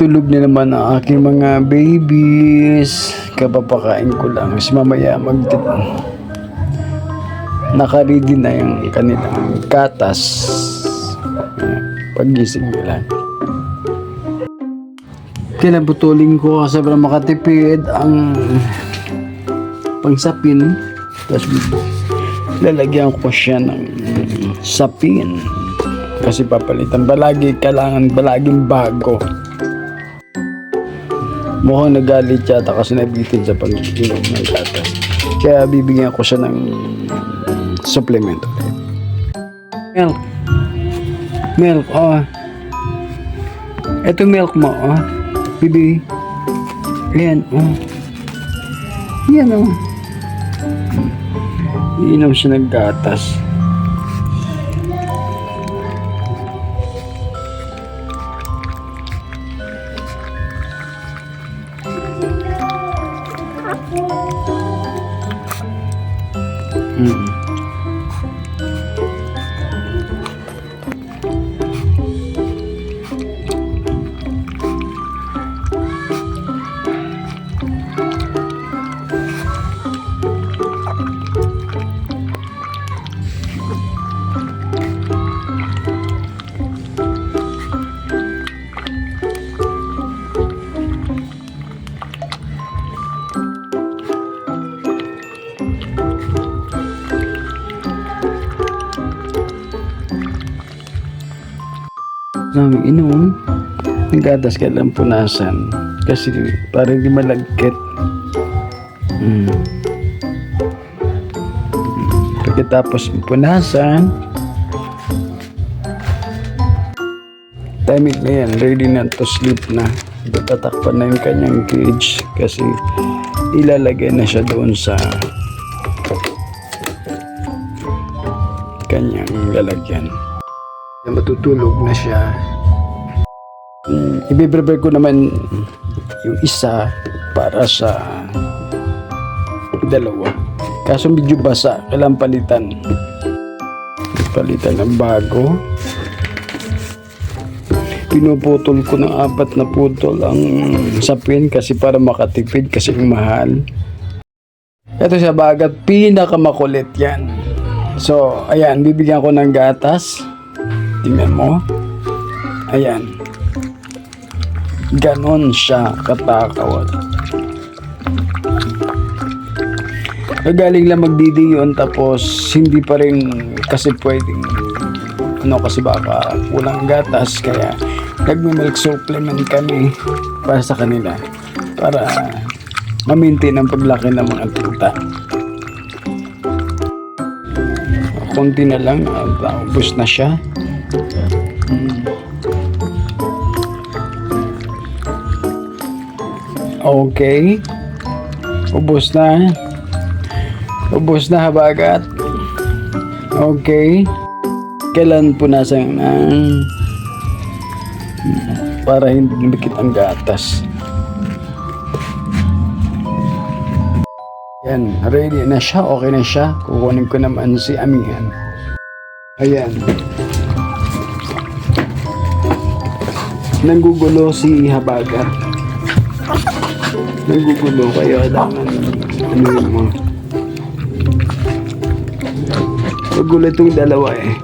Tulog na naman ang aking mga babies. Kapapakain ko lang. Mas mamaya naka-ready na yung kanilang gatas. Pagising nila. Kailan putulin ko kasi para makatipid ang pangsapin. Tapos lalagyan ko siya ng sapin. Kasi papalitan. Kailangan palaging bago. Mukhang nagalit yata kasi nabitin sa pag-inom ng gatas. Kaya bibigyan ko siya ng supplement. Milk. Milk, oh. Ito milk mo, oh. Bibi. Ayan, oh. Yan, oh. Iinom siya ng gatas. Namin inom ng gatas kailang punasan kasi para hindi malagkit. Pagkatapos punasan, timing na yan, ready na to sleep na. Tatakpan na yung kanyang cage kasi ilalagay na siya doon sa kanyang lalagyan. Matutulog na siya. I-prepare ko naman yung isa para sa dalawa. Kaso medyo basa, kailangan palitan. Palitan ng bago. Pinuputol ko ng 4 na putol ang sapin kasi para makatipid kasi mahal. Ito siya bagat, pinakamakulit yan. So, ayan, bibigyan ko ng gatas. Tingnan mo. Ayan. Ganon siya katakaw. Galing lang magdidi yun tapos hindi pa rin kasi pwedeng kasi baka kulang gatas kaya nagme-milk supplement kami para sa kanila para ma-maintain ang paglaki ng mga tuta. Konti na lang ubos na siya. Okay. Ubos na. Ubos na habagat. Okay. Kailan punasan ng para hindi lumikit ang gatas. Yan, ready na siya, okay na siya. Kukunin ko naman si Amihan. Ayan. Nanggugulo si habagat. Nanggugulo kaya daman mo. Magulo itong dalawa eh.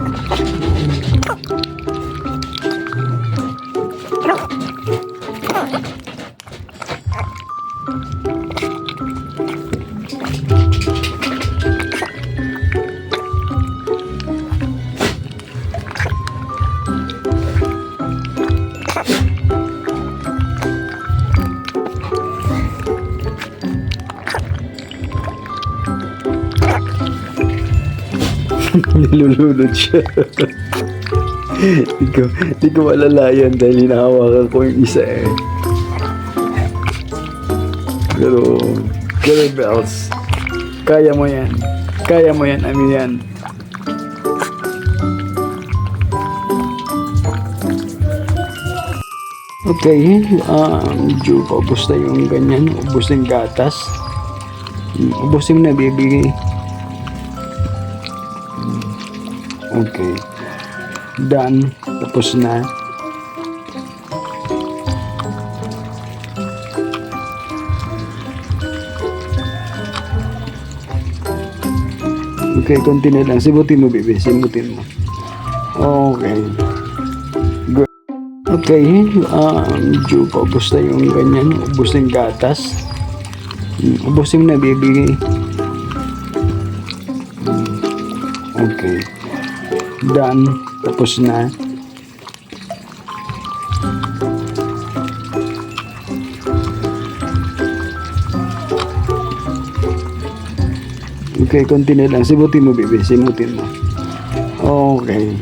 Nilulunod siya. Di ko malalayan dahil hinahawakan ko yung isa eh. Pero Bells, kaya mo yan. Kaya mo yan, Amihan. Okay, medyo paubos na yung ganyan. Ubos na yung gatas. Ubos yung nabibigay. Okay. Done. Tapos na. Okay, konti na lang. Simutin mo, baby. Simutin mo. Okay. Good. Okay. Medyo paubos na yung ganyan. Ubos na yung gatas. Ubusin mo na, baby. Okay. Done. Tapos na. Okay, konti na lang. Simutin mo, baby. Simutin mo. Okay.